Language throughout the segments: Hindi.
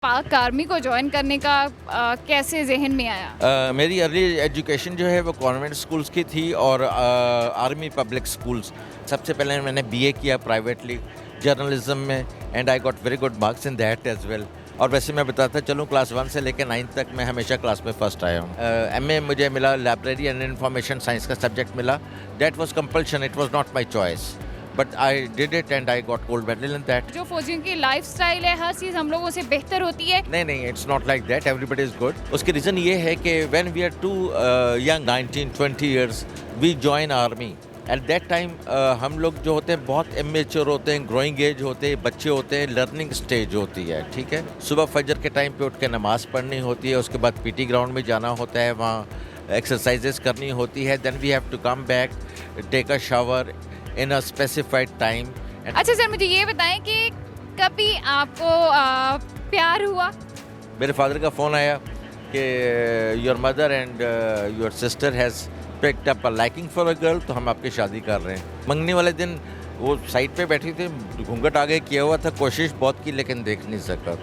पाक आर्मी को जॉइन करने का कैसे ज़हन में आया? मेरी अर्ली एजुकेशन जो है वो कॉन्वेंट स्कूल्स की थी और आर्मी पब्लिक स्कूल्स। सबसे पहले मैंने बीए किया प्राइवेटली जर्नलिज्म में and I got very good marks in that as well. और वैसे मैं बताता चलूँ क्लास 1 से लेकर 9 तक मैं हमेशा क्लास में फर्स्ट आया हूँ। एमए मुझे मिला, लाइब्रेरी एंड इंफॉर्मेशन साइंस का सब्जेक्ट मिला। That was compulsion, it was not my choice, but I did it and I got gold medal in that. जो फौजियों की लाइफस्टाइल है, हर चीज़ हम लोगों से बेहतर होती है। नहीं, it's not like that, everybody is good. उसकी रीज़न ये है कि when we are too young 19-20 years we join army. At that time हम लोग जो होते हैं बहुत इमेच्योर होते हैं, ग्रोइंग एज होते हैं, बच्चे होते हैं, लर्निंग स्टेज होती है, ठीक है। सुबह फजर के टाइम पे उठ के नमाज़ पढ़नी होती है, उसके बाद पीटी ग्राउंड में जाना होता है, वहाँ एक्सरसाइजेस करनी होती है। Then we have to come back, take a shower in a specified time. अच्छा सर, मुझे ये बताएं कि कभी आपको प्यार हुआ? मेरे फादर का फ़ोन आया कि your mother and your sister has picked up a liking for a girl, तो हम आपकी शादी कर रहे हैं। मंगनी वाले दिन वो साइड पे बैठी थी, घूंघट आगे किया हुआ था, कोशिश बहुत की लेकिन देख नहीं सका।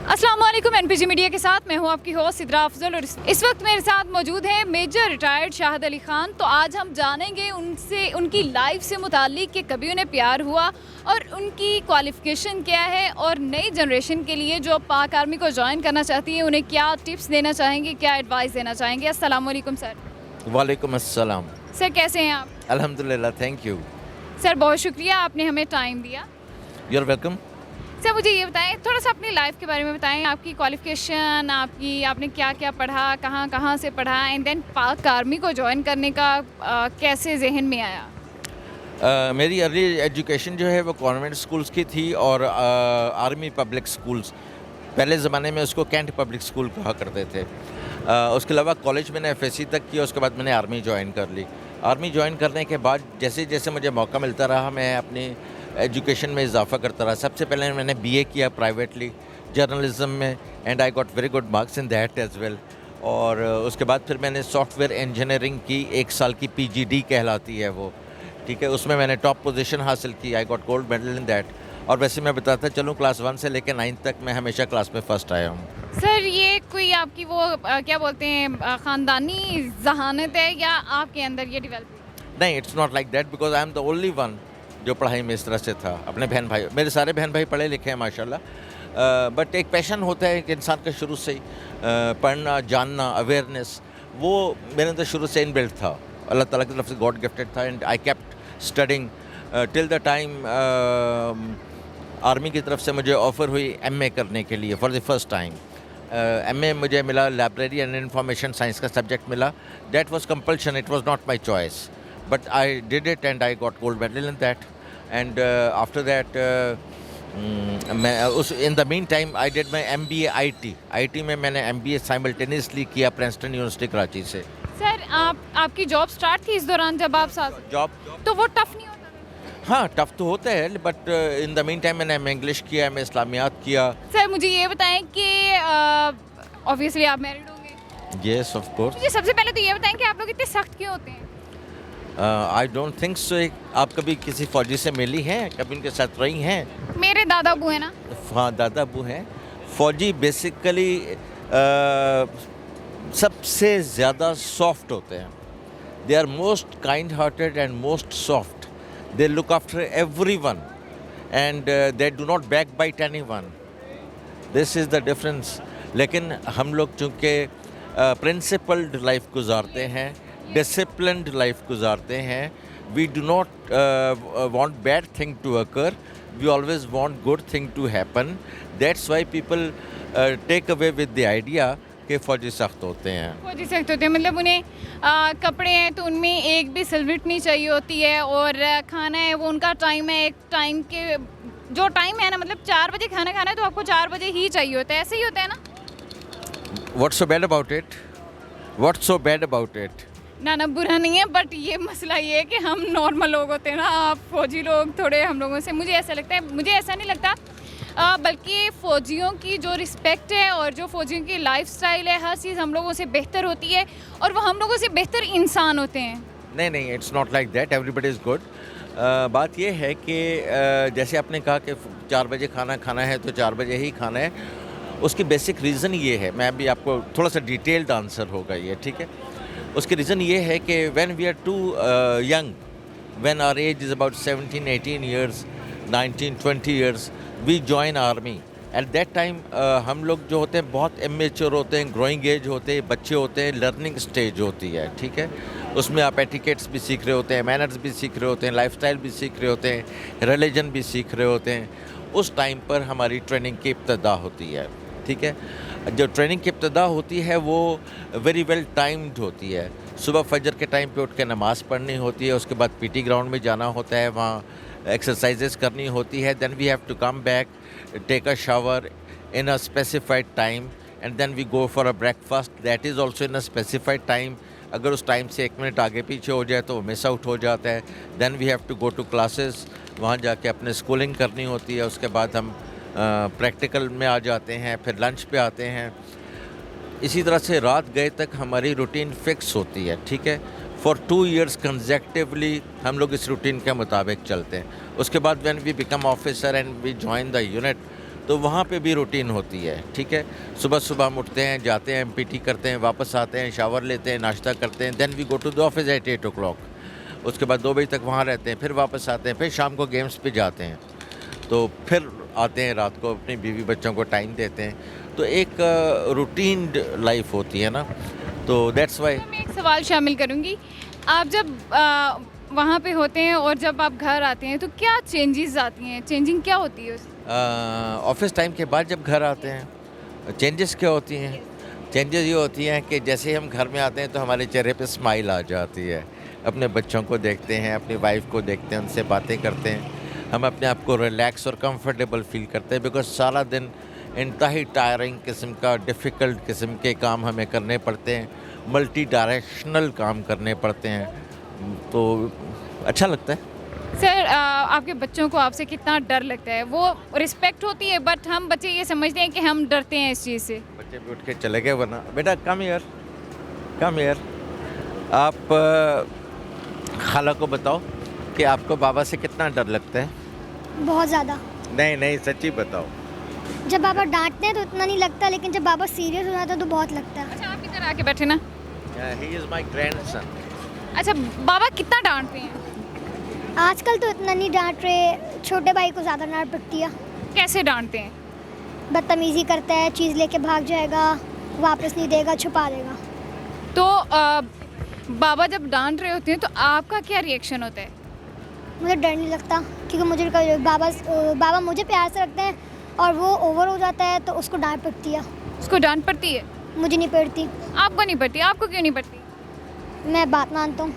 अस्सलाम वालेकुम, एनपीजी मीडिया के साथ मैं हूं आपकी होस्ट सिद्रा अफजल और इस वक्त मेरे साथ मौजूद हैं मेजर रिटायर्ड शाहिद अली खान। तो आज हम जानेंगे उनसे उनकी लाइफ से मुतालिक कि कभी उन्हें प्यार हुआ और उनकी क्वालिफ़िकेशन क्या है, और नई जनरेशन के लिए जो पाक आर्मी को ज्वाइन करना चाहती है उन्हें क्या टिप्स देना चाहेंगे, क्या एडवाइस देना चाहेंगे। अस्सलाम वालेकुम सर। वालेकुम अस्सलाम। सर कैसे हैं आप? अल्हम्दुलिल्लाह, थैंक यू। सर बहुत शुक्रिया, आपने हमें टाइम दिया। You are welcome. सर मुझे ये बताएं, थोड़ा सा अपनी लाइफ के बारे में बताएं, आपकी क्वालिफ़िकेशन, आपने क्या क्या पढ़ा, कहाँ कहाँ से पढ़ा, एंड देन पाक आर्मी को ज्वाइन करने का कैसे जहन में आया? मेरी अर्ली एजुकेशन जो है वो कॉन्वेंट स्कूल्स की थी और आर्मी पब्लिक स्कूल्स। पहले ज़माने में उसको कैंट पब्लिक स्कूल कहा करते थे। उसके अलावा कॉलेज मैंने एफएससी तक किया, उसके बाद मैंने आर्मी ज्वाइन कर ली। आर्मी ज्वाइन करने के बाद जैसे जैसे मुझे मौका मिलता रहा मैं अपनी एजुकेशन में इजाफा करता रहा। सबसे पहले मैंने बीए किया प्राइवेटली जर्नलिज्म में and I got very good marks in that as well. और उसके बाद फिर मैंने सॉफ्टवेयर इंजीनियरिंग की, 1 साल की पीजीडी कहलाती है वो, ठीक है। उसमें मैंने टॉप पोजीशन हासिल की, I got gold medal in that. और वैसे मैं बताता चलूँ क्लास 1 से लेकर 9 तक मैं हमेशा क्लास में फर्स्ट आया हूँ। सर ये कोई आपकी वो क्या बोलते हैं ख़ानदानी जहानत है या आपके अंदर ये डेवलप हुई? नहीं, it's not like that because I am the only one जो पढ़ाई में इस तरह से था। अपने बहन भाई, मेरे सारे बहन भाई पढ़े लिखे हैं माशाल्लाह, बट एक पैशन होता है कि इंसान का शुरू से ही पढ़ना, जानना, अवेयरनेस, वो मेरे अंदर शुरू से इनबिल्ट था। अल्लाह ताला की तरफ से गॉड गिफ्टेड था and I kept studying till the time army की तरफ से मुझे ऑफ़र हुई एमए करने के लिए for the first time. MA मुझे मिला, लाइब्रेरी एंड इंफॉर्मेशन साइंस का सब्जेक्ट मिला। That was compulsion, it was not my choice, but I did it and I got gold medal in that. And after that मैं उस in the mean time I did my MBA IT में मैंने MBA साइमल्टेनियसली किया प्रिंसटन यूनिवर्सिटी कराची से। सर आपकी जॉब स्टार्ट थी इस दौरान जब आप साथ, जॉब तो वो टफ नहीं होता? हाँ, टफ तो होता है, but in the mean time मैंने इंग्लिश किया, मैं इस्लामियात किया। सर मुझे ये बताएं कि ऑब्वियसली आप मैरिड होंगे। Yes of course. मुझे सबसे पहले तो ये बताएं कि आप लोग इतने सख्त क्यों होते हैं? I don't think so. आप कभी किसी फौजी से मिली हैं, कभी उनके साथ रही हैं? मेरे दादा अबू है ना। हाँ, दादा अबू हैं। फौजी बेसिकली सबसे ज़्यादा सॉफ्ट होते हैं। They are most kind hearted and most soft. They look after everyone and they do not backbite anyone. This is the difference. लेकिन हम लोग चूँकि प्रिंसिपल्ड लाइफ गुजारते हैं, डिसिप्लिन्ड लाइफ गुजारते हैं, we do not want bad thing to occur, we always want good thing to happen. That's why people take away with the idea कि फ़ौजी सख्त होते हैं। फौजी सख्त होते हैं मतलब उन्हें कपड़े हैं तो उनमें एक भी सिलवट नहीं चाहिए होती है, और खाना है वो उनका टाइम है, एक टाइम के जो टाइम है ना, मतलब 4 बजे खाना खाना है तो आपको 4 बजे ही चाहिए होता है, ऐसे ही होता है ना? What's so bad about it? What's so bad about it? ना बुरा नहीं है, बट ये मसला ये है कि हम नॉर्मल लोग होते हैं ना, आप फौजी लोग थोड़े हम लोगों से, मुझे ऐसा लगता है, मुझे ऐसा नहीं लगता, बल्कि फ़ौजियों की जो रिस्पेक्ट है और जो फ़ौजियों की लाइफस्टाइल है, हर चीज़ हम लोगों से बेहतर होती है और वो हम लोगों से बेहतर इंसान होते हैं। नहीं, it's not like that, everybody is good. बात यह है कि जैसे आपने कहा कि 4 बजे खाना खाना है तो 4 बजे ही खाना है। उसकी बेसिक रीज़न ये है, मैं अभी आपको थोड़ा सा डिटेल्ड आंसर होगा ये, ठीक है। उसकी रीज़न ये है कि when we are too young, when our age is about 17 18 years, 19 20 years, we join army. At that time हम लोग जो होते हैं बहुत इमेच्योर होते हैं, ग्रोइंग एज होते हैं, बच्चे होते हैं, लर्निंग स्टेज होती है, ठीक है। उसमें आप एटिकेट्स भी सीख रहे होते हैं, मैनर्स भी सीख रहे होते हैं, लाइफस्टाइल भी सीख रहे होते हैं, रिलीजन भी सीख रहे होते हैं। उस टाइम पर हमारी ट्रेनिंग की इब्तदा होती है, ठीक है। जो ट्रेनिंग की इब्तदा होती है वो वेरी वेल टाइम्ड होती है। सुबह फजर के टाइम पे उठ के नमाज़ पढ़नी होती है, उसके बाद पीटी ग्राउंड में जाना होता है, वहाँ एक्सरसाइजेस करनी होती है। Then we have to come back, take a shower in a specified time, and then we go for a breakfast, that is also in a specified time. अगर उस टाइम से 1 मिनट आगे पीछे हो जाए तो वो मिस आउट हो जाता है। Then we have to go to classes, वहाँ जाके अपने स्कूलिंग करनी होती है। उसके बाद हम प्रैक्टिकल में आ जाते हैं, फिर लंच पे आते हैं। इसी तरह से रात गए तक हमारी रूटीन फिक्स होती है, ठीक है। फॉर 2 ईयर्स कंसेक्टिवली हम लोग इस रूटीन के मुताबिक चलते हैं। उसके बाद when we become officer and we join the unit, तो वहाँ पे भी रूटीन होती है, ठीक है। सुबह सुबह हम उठते हैं, जाते हैं, पीटी करते हैं, वापस आते हैं, शावर लेते हैं, नाश्ता करते हैं। Then we go to the office at 8 o'clock। उसके बाद 2 बजे तक वहाँ रहते हैं, फिर वापस आते हैं, फिर शाम को गेम्स पे जाते हैं, तो फिर आते हैं, रात को अपनी बीवी बच्चों को टाइम देते हैं। तो एक रूटीन लाइफ होती है ना, तो दैट्स वाई। मैं एक सवाल शामिल करूंगी। आप जब वहाँ पे होते हैं और जब आप घर आते हैं तो क्या चेंजेस आती हैं, चेंजिंग क्या होती है उसमें? ऑफिस टाइम के बाद जब घर आते हैं चेंजेस क्या होती हैं? चेंजेस ये होती हैं कि जैसे हम घर में आते हैं तो हमारे चेहरे पे स्माइल आ जाती है। अपने बच्चों को देखते हैं, अपनी वाइफ को देखते हैं, उनसे बातें करते हैं, हम अपने आप को रिलैक्स और कंफर्टेबल फील करते हैं। बिकॉज सारा दिन इंतहाई टायरिंग किस्म का, डिफ़िकल्ट किस्म के काम हमें करने पड़ते हैं, मल्टी डायरेक्शनल काम करने पड़ते हैं, तो अच्छा लगता है। सर आपके बच्चों को आपसे कितना डर लगता है? वो रिस्पेक्ट होती है बट हम बच्चे ये समझते हैं कि हम डरते हैं इस चीज़ से। बच्चे भी उठ के चले गए, वरना बेटा कम हियर, कम हियर। आप खाला को बताओ कि आपको बाबा से कितना डर लगता है? बहुत ज़्यादा। नहीं नहीं, सच्ची बताओ। जब बाबा डांटते हैं तो इतना नहीं लगता, लेकिन जब बाबा सीरियस हो जाता है तो बहुत लगता है। अच्छा, आप इधर आके बैठे ना। He is my grandson. अच्छा, बाबा कितना डांटते हैं? आजकल तो इतना नहीं डांट रहे, छोटे भाई को ज़्यादा डांट पड़ती है। कैसे डांटते हैं? बदतमीज़ी करता है, चीज़ लेके भाग जाएगा, वापस नहीं देगा, छुपा देगा। तो बाबा जब डांट रहे होते हैं तो आपका क्या रिएक्शन होता है? मुझे डर नहीं लगता, क्योंकि मुझे बाबा मुझे प्यार से रखते हैं, और वो ओवर हो जाता है तो उसको डांट पड़ती है। उसको डांट पड़ती है? मुझे नहीं पड़ती। आपको नहीं पड़ती? आपको क्यों नहीं पड़ती? मैं बात मानता हूँ।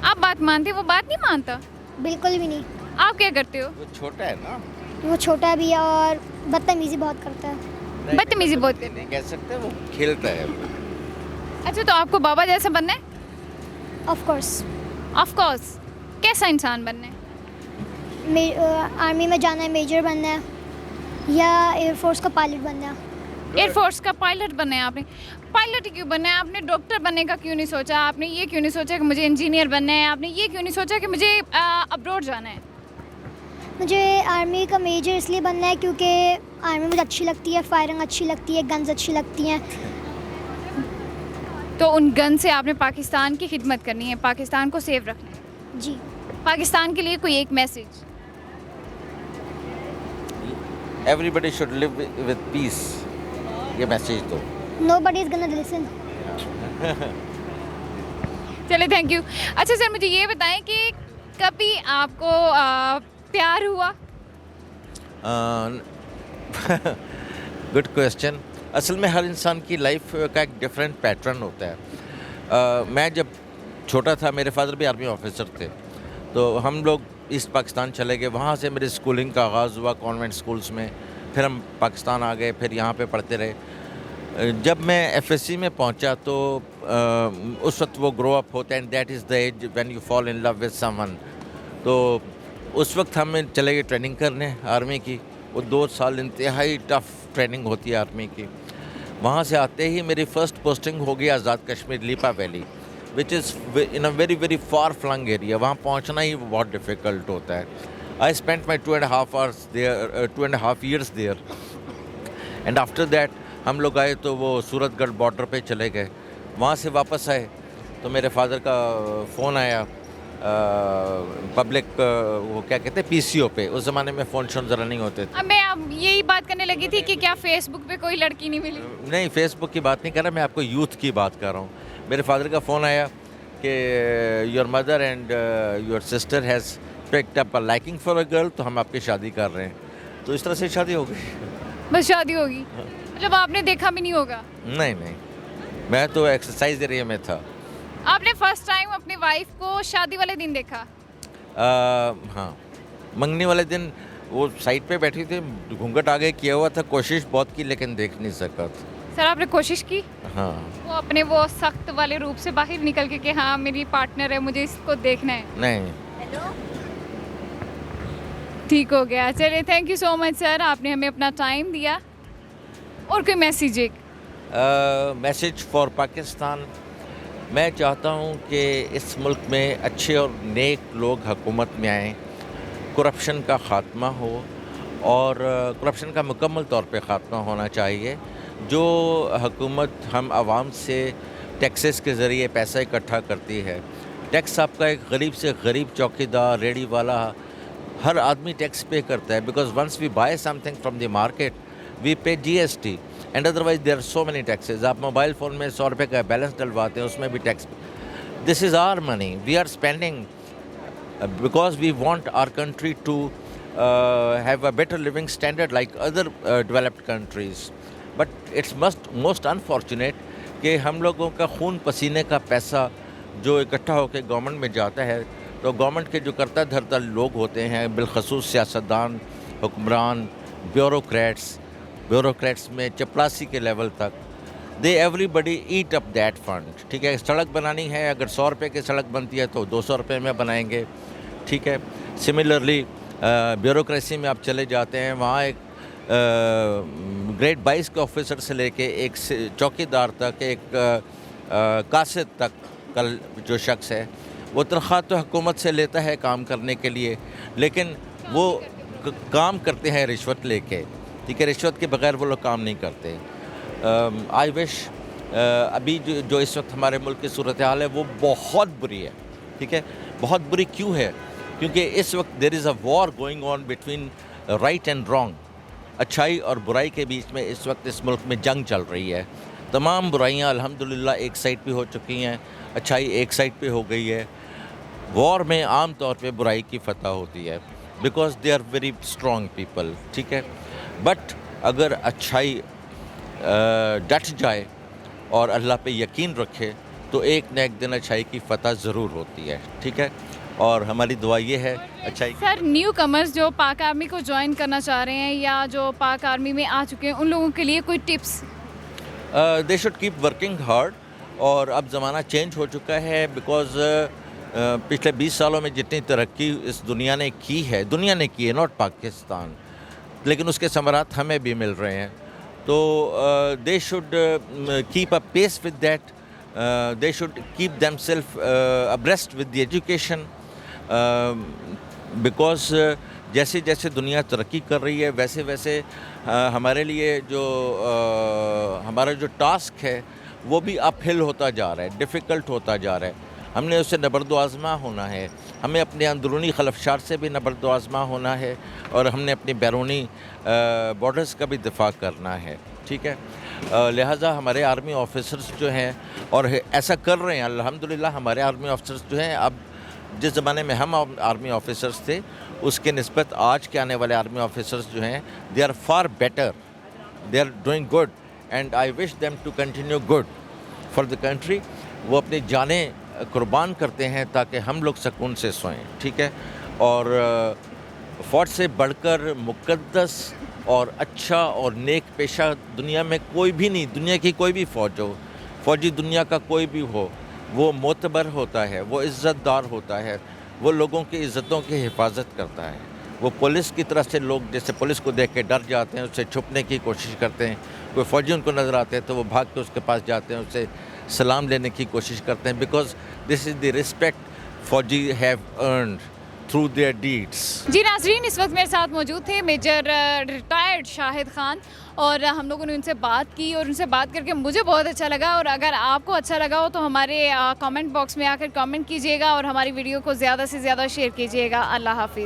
आप बात मानते, वो बात नहीं मानता? बिल्कुल भी नहीं। आप क्या करते हो? वो छोटा है ना। वो छोटा भी है और बदतमीज़ी बहुत करता है। नहीं, बदतमीजी बहुत बदतमीजी नहीं कह सकते, वो खेलता है। अच्छा, तो आपको बाबा जैसा बनना है? Of course. Of course. कैसा इंसान बनना है? आर्मी में जाना है, मेजर बनना है, या एयरफोर्स का पायलट बनना है। एयरफोर्स का पायलट बनना है आपने? पायलट क्यों बनना है? आपने डॉक्टर बनने का क्यों नहीं सोचा? आपने ये क्यों नहीं सोचा कि मुझे इंजीनियर बनना है? आपने ये क्यों नहीं सोचा कि मुझे अब्रॉड जाना है? मुझे आर्मी का मेजर इसलिए बनना है क्योंकि आर्मी मुझे अच्छी लगती है, फायरिंग अच्छी लगती है, गन्स अच्छी लगती हैं। तो उन गन से आपने पाकिस्तान की खिदमत करनी है, पाकिस्तान को सेफ रखना है। जी। पाकिस्तान के लिए कोई एक message? Everybody should live with piece, ये मैसेज दो। Nobody is gonna listen. चलिए, थैंक यू। अच्छा सर, मुझे ये बताएं कि कभी आपको प्यार हुआ? Good question. असल में हर इंसान की लाइफ का एक डिफरेंट पैटर्न होता है। मैं जब छोटा था, मेरे फादर भी आर्मी ऑफिसर थे, तो हम लोग ईस्ट पाकिस्तान चले गए। वहाँ से मेरी स्कूलिंग का आगाज़ हुआ कॉन्वेंट स्कूल्स में, फिर हम पाकिस्तान आ गए, फिर यहाँ पे पढ़ते रहे। जब मैं एफएससी में पहुँचा तो उस वक्त वो ग्रो अप होता है, and that is the age when you fall in love with someone. तो उस वक्त हम चले गए ट्रेनिंग करने आर्मी की। वो 2 साल इंतहाई टफ ट्रेनिंग होती है आर्मी की। वहाँ से आते ही मेरी फ़र्स्ट पोस्टिंग हो गई Azad Kashmir Leepa valley, which is in a very very far flung area. वहाँ पहुँचना ही बहुत डिफ़िकल्ट होता है। I spent my 2.5 years there, and after that हम लोग आए तो वो सूरतगढ़ बॉर्डर पे चले गए, वहाँ से वापस आए तो मेरे फादर का फ़ोन आया पब्लिक वो क्या कहते हैं पीसीओ पे। उस ज़माने में फ़ोन शोन ज़रा नहीं होते थे। अब मैं अब यही बात करने लगी थी कि क्या फेसबुक पे कोई लड़की नहीं मिली? नहीं, फेसबुक की बात नहीं कर रहा, मैं आपको यूथ की बात कर रहा हूँ। मेरे फादर का फ़ोन आया कि your mother and your sister has picked up a liking for a girl, तो हम आपकी शादी कर रहे हैं। तो इस तरह से शादी हो गई। बस शादी होगी? मतलब आपने देखा भी नहीं होगा? नहीं नहीं, मैं तो एक्सरसाइज एरिया में था। आपने फर्स्ट टाइम अपनी वाइफ को शादी वाले दिन देखा? हाँ, मंगनी वाले दिन वो साइड पे बैठी थी, घूंघट आगे किया हुआ था, कोशिश बहुत की लेकिन देख नहीं सका था। सर आपने कोशिश की? हाँ। वो अपने वो सख्त वाले रूप से बाहर निकल के कि हाँ मेरी पार्टनर है, मुझे इसको देखना है? नहीं। ठीक हो गया, चलिए thank you so much sir, आपने हमें अपना टाइम दिया। और कोई मैसेज? एक मैसेज फॉर पाकिस्तान, मैं चाहता हूँ कि इस मुल्क में अच्छे और नेक लोग हुकूमत में आएँ, करप्शन का ख़ात्मा हो और करप्शन का मुकम्मल तौर पे ख़ात्मा होना चाहिए। जो हुकूमत हम आवाम से टैक्सेस के ज़रिए पैसा इकट्ठा करती है, टैक्स आपका एक गरीब से गरीब चौकीदार, रेडी वाला, हर आदमी टैक्स पे करता है। Because once we buy something from the market we pay GST and otherwise there are so many taxes. आप मोबाइल फ़ोन में 100 रुपये का बैलेंस डलवाते हैं, उसमें भी tax. This is our money, we are spending because we want our country to have a better living standard like other developed countries. But it's most unfortunate कि हम लोगों का खून पसीने का पैसा जो इकट्ठा होकर गवर्नमेंट में जाता है, तो गवर्नमेंट के जो करता धरता लोग होते हैं, बिलखसूस सियासतदान, हुक्मरान, ब्यूरोक्रेट्स में चपरासी के लेवल तक, they everybody eat up that fund. ठीक है, सड़क बनानी है, अगर 100 रुपये की सड़क बनती है तो 200 रुपये में बनाएंगे। ठीक है, सिमिलरली ब्यूरोक्रेसी में आप चले जाते हैं, वहाँ एक ग्रेड 22 के ऑफिसर से लेके एक चौकीदार तक, एक कासिद तक कल जो शख्स है, वो तनख्वाह तो हुकूमत से लेता है काम करने के लिए, लेकिन वो काम करते हैं रिश्वत लेके। ठीक है, रिश्वत के बगैर वो लोग काम नहीं करते। आई विश अभी जो इस वक्त हमारे मुल्क की सूरत हाल है वो बहुत बुरी है। ठीक है, बहुत बुरी क्यों है? क्योंकि इस वक्त there is a war going on between right and wrong, अच्छाई और बुराई के बीच में इस वक्त इस मुल्क में जंग चल रही है। तमाम बुराइयां अल्हम्दुलिल्लाह एक साइड पे हो चुकी हैं, अच्छाई एक साइड पे हो गई है। वॉर में आम तौर पे बुराई की फतह होती है because they are very strong people. ठीक है, बट अगर अच्छाई डट जाए और अल्लाह पे यकीन रखे तो एक न एक दिन अच्छाई की फतह ज़रूर होती है। ठीक है, और हमारी दुआ ये है अच्छाई। सर न्यू कमर्स जो पाक आर्मी को ज्वाइन करना चाह रहे हैं या जो पाक आर्मी में आ चुके हैं, उन लोगों के लिए कोई tips? They should keep working hard. और अब ज़माना चेंज हो चुका है बिकॉज पिछले 20 सालों में जितनी तरक्की इस दुनिया ने की है, नॉट पाकिस्तान, लेकिन उसके समरात हमें भी मिल रहे हैं। तो they should keep a pace with that, they should keep themselves abreast with the education because जैसे जैसे दुनिया तरक्की कर रही है वैसे वैसे हमारे लिए जो हमारा जो टास्क है वो भी अपहिल होता जा रहा है, डिफ़िकल्ट होता जा रहा है। हमने उससे नबर्दो आज़मा होना है, हमें अपने अंदरूनी खलफशार से भी नबर्दो आज़मा होना है और हमने अपनी बैरूनी बॉर्डर्स का भी दिफा करना है। ठीक है, लिहाजा हमारे आर्मी ऑफिसर्स जो हैं और ऐसा कर रहे हैं अल्हम्दुलिल्लाह। हमारे आर्मी ऑफिसर्स जो हैं, अब जिस ज़माने में हम आर्मी ऑफिसर्स थे उसके निस्बत आज के आने वाले आर्मी ऑफिसर्स जो हैं, they are far better, they are doing good and I wish them to continue good for the country. वो अपनी जानें कुर्बान करते हैं ताकि हम लोग सुकून से सोएं। ठीक है, और फ़ौज से बढ़कर मुक़द्दस और अच्छा और नेक पेशा दुनिया में कोई भी नहीं। दुनिया की कोई भी फ़ौज हो, फ़ौजी दुनिया का कोई भी हो, वो मोतबर होता है, वो इज़्ज़तदार होता है, वो लोगों की इज़्ज़तों की हिफाजत करता है। वो पुलिस की तरह से लोग जैसे पुलिस को देख के डर जाते हैं, उससे छुपने की कोशिश करते हैं, कोई फ़ौजी उनको नज़र आते हैं तो वो भाग के उसके पास जाते हैं, उससे सलाम लेने की कोशिश करते हैं because this is the respect फ़ौजी have earned through their deeds. जी नाजरीन, इस वक्त मेरे साथ मौजूद थे मेजर रिटायर्ड शाहिद खान और हम लोगों ने उनसे बात की और उनसे बात करके मुझे बहुत अच्छा लगा। और अगर आपको अच्छा लगा हो तो हमारे कमेंट बॉक्स में आकर कमेंट कीजिएगा और हमारी वीडियो को ज़्यादा से ज़्यादा शेयर कीजिएगा। अल्लाह हाफिज़।